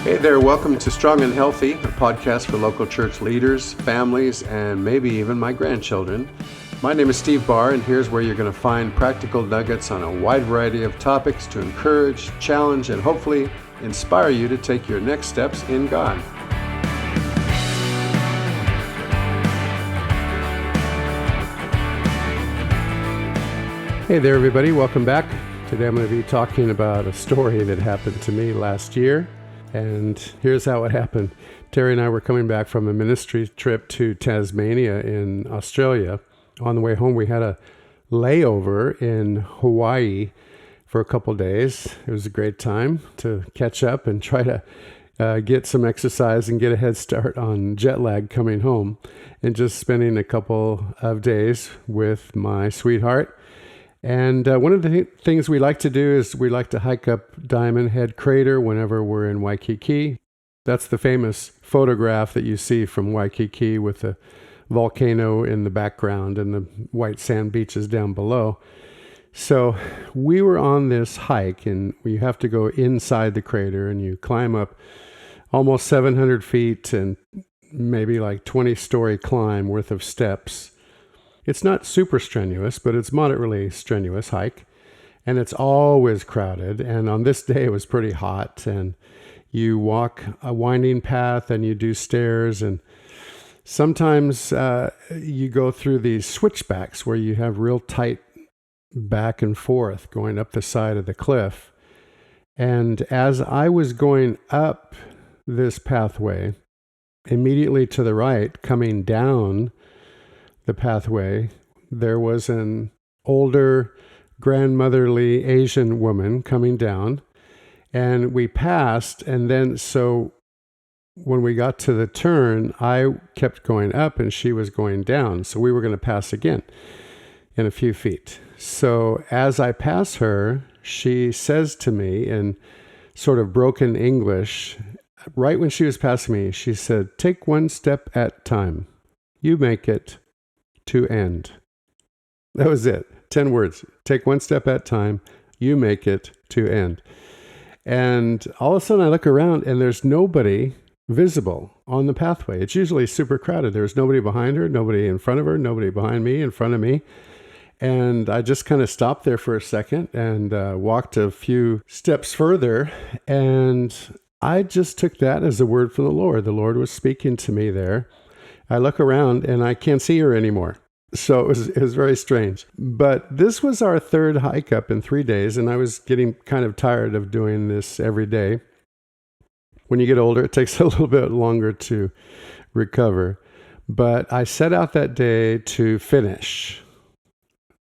Hey there, welcome to Strong and Healthy, a podcast for local church leaders, families, and maybe even my grandchildren. My name is Steve Barr, and here's where you're going to find practical nuggets on a wide variety of topics to encourage, challenge, and hopefully inspire you to take your next steps in God. Hey there, everybody. Welcome back. Today I'm going to be talking about a story that happened to me last year. And here's how it happened. Terry and I were coming back from a ministry trip to Tasmania in Australia. On the way home, we had a layover in Hawaii for a couple days. It was a great time to catch up and try to get some exercise and get a head start on jet lag coming home, and just spending a couple of days with my sweetheart. And one of the things we like to do is we like to hike up Diamond Head Crater whenever we're in Waikiki. That's the famous photograph that you see from Waikiki with the volcano in the background and the white sand beaches down below. So we were on this hike, and you have to go inside the crater, and you climb up almost 700 feet and maybe like 20-story climb worth of steps. It's not super strenuous, but it's moderately strenuous hike, and it's always crowded. And on this day, it was pretty hot, and you walk a winding path and you do stairs, and sometimes you go through these switchbacks where you have real tight back and forth going up the side of the cliff. And as I was going up this pathway, immediately to the right, coming down the pathway, there was an older grandmotherly Asian woman coming down, and we passed. And then so when we got to the turn, I kept going up and she was going down, so we were going to pass again in a few feet. So as I pass her, she says to me in sort of broken English, right when she was passing me, she said, "Take one step at a time. You make it to end." That was it. 10 words. Take one step at a time. You make it to end. And all of a sudden I look around and there's nobody visible on the pathway. It's usually super crowded. There's nobody behind her, nobody in front of her, nobody behind me, in front of me. And I just kind of stopped there for a second and walked a few steps further. And I just took that as a word from the Lord. The Lord was speaking to me there. I look around and I can't see her anymore. So it was very strange. But this was our third hike up in 3 days, and I was getting kind of tired of doing this every day. When you get older, it takes a little bit longer to recover. But I set out that day to finish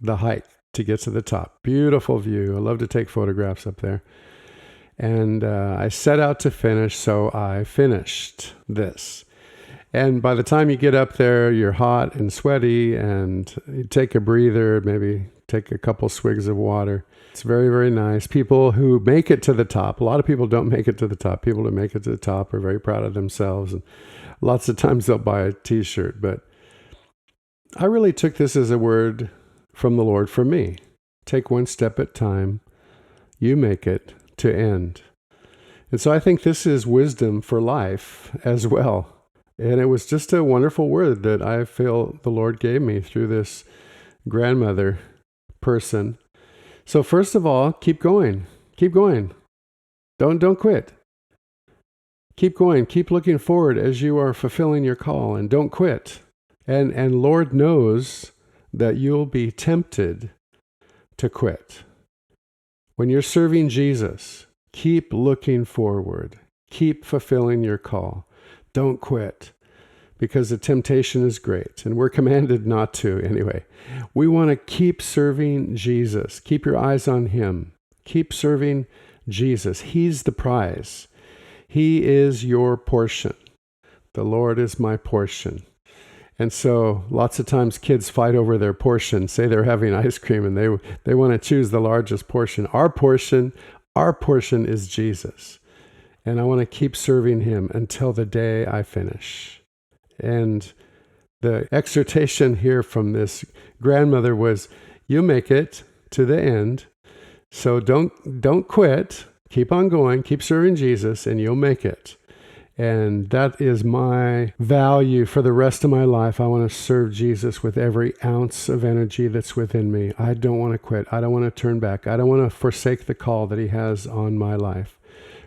the hike, to get to the top. Beautiful view. I love to take photographs up there. And I set out to finish, so I finished this. And by the time you get up there, you're hot and sweaty, and you take a breather, maybe take a couple swigs of water. It's very, very nice. People who make it to the top, a lot of people don't make it to the top. People who make it to the top are very proud of themselves, and lots of times they'll buy a t-shirt. But I really took this as a word from the Lord for me. Take one step at a time. You make it to end. And so I think this is wisdom for life as well. And it was just a wonderful word that I feel the Lord gave me through this grandmother person. So first of all, keep going. Keep going. Don't quit. Keep going. Keep looking forward as you are fulfilling your call, and don't quit. And Lord knows that you'll be tempted to quit. When you're serving Jesus, keep looking forward. Keep fulfilling your call. Don't quit, because the temptation is great, and we're commanded not to anyway. We want to keep serving Jesus. Keep your eyes on him. Keep serving Jesus. He's the prize. He is your portion. The Lord is my portion. And so lots of times kids fight over their portion, say they're having ice cream, and they want to choose the largest portion. Our portion is Jesus. And I want to keep serving him until the day I finish. And the exhortation here from this grandmother was, you make it to the end. So don't quit. Keep on going, keep serving Jesus, and you'll make it. And that is my value for the rest of my life. I want to serve Jesus with every ounce of energy that's within me. I don't want to quit. I don't want to turn back. I don't want to forsake the call that he has on my life.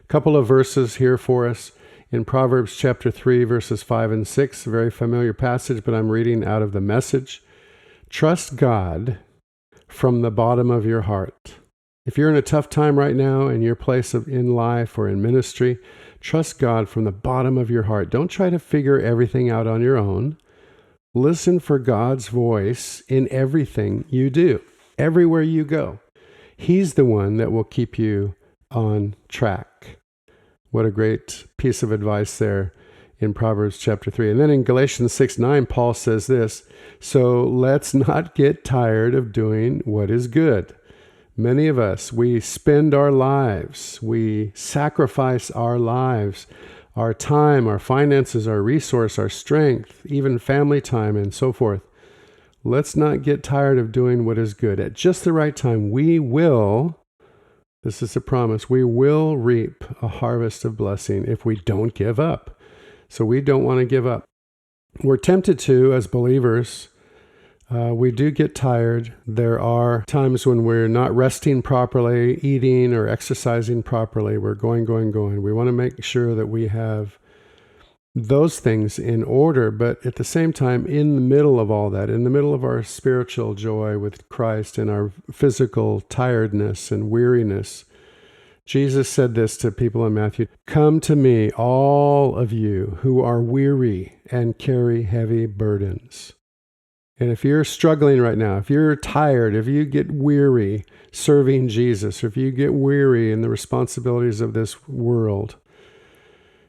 A couple of verses here for us. In Proverbs chapter 3, verses 5 and 6, a very familiar passage, but I'm reading out of the Message. Trust God from the bottom of your heart. If you're in a tough time right now in your place in life or in ministry, trust God from the bottom of your heart. Don't try to figure everything out on your own. Listen for God's voice in everything you do, everywhere you go. He's the one that will keep you on track. What a great piece of advice there in Proverbs chapter 3. And then in Galatians 6:9, Paul says this, so let's not get tired of doing what is good. Many of us, we spend our lives, we sacrifice our lives, our time, our finances, our resource, our strength, even family time and so forth. Let's not get tired of doing what is good. At just the right time, we will, this is a promise, we will reap a harvest of blessing if we don't give up. So we don't want to give up. We're tempted to, as believers, we do get tired. There are times when we're not resting properly, eating or exercising properly. We're going. We want to make sure that we have those things in order, but at the same time, in the middle of all that, in the middle of our spiritual joy with Christ and our physical tiredness and weariness, Jesus said this to people in Matthew, come to me, all of you who are weary and carry heavy burdens. And if you're struggling right now, if you're tired, if you get weary serving Jesus, or if you get weary in the responsibilities of this world,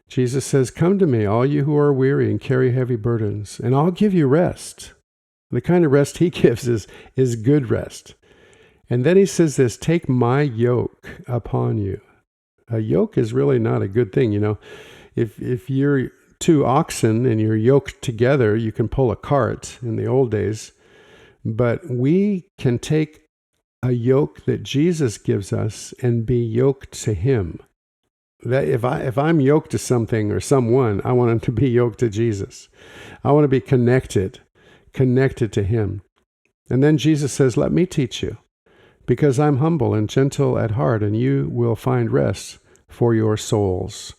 Jesus says, come to me, all you who are weary and carry heavy burdens, and I'll give you rest. The kind of rest he gives is good rest. And then he says this, take my yoke upon you. A yoke is really not a good thing. You know, if you're two oxen and you're yoked together, you can pull a cart in the old days, but we can take a yoke that Jesus gives us and be yoked to him. That if I'm yoked to something or someone, I want them to be yoked to Jesus. I want to be connected to him. And then Jesus says, let me teach you, because I'm humble and gentle at heart, and you will find rest for your souls.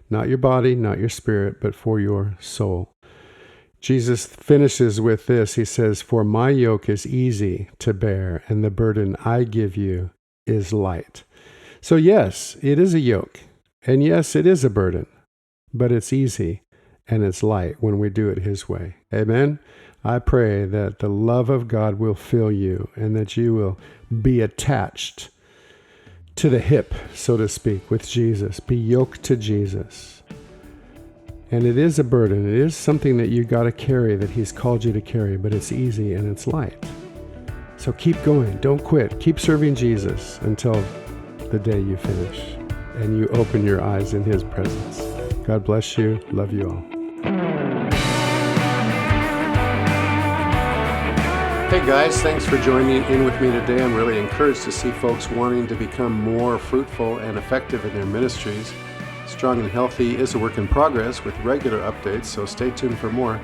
Not your body, not your spirit, but for your soul. Jesus finishes with this. He says, for my yoke is easy to bear, and the burden I give you is light. So yes, it is a yoke. And yes, it is a burden, but it's easy and it's light when we do it his way. Amen? I pray that the love of God will fill you and that you will be attached to the hip, so to speak, with Jesus. Be yoked to Jesus. And it is a burden. It is something that you got to carry, that he's called you to carry, but it's easy and it's light. So keep going. Don't quit. Keep serving Jesus until the day you finish and you open your eyes in his presence. God bless you. Love you all. Hey guys, thanks for joining in with me today. I'm really encouraged to see folks wanting to become more fruitful and effective in their ministries. Strong and Healthy is a work in progress with regular updates, so stay tuned for more.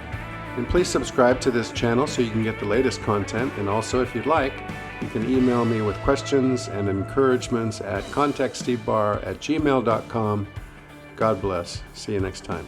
And please subscribe to this channel so you can get the latest content. And also, if you'd like, you can email me with questions and encouragements at contactstevebarr@gmail.com. God bless. See you next time.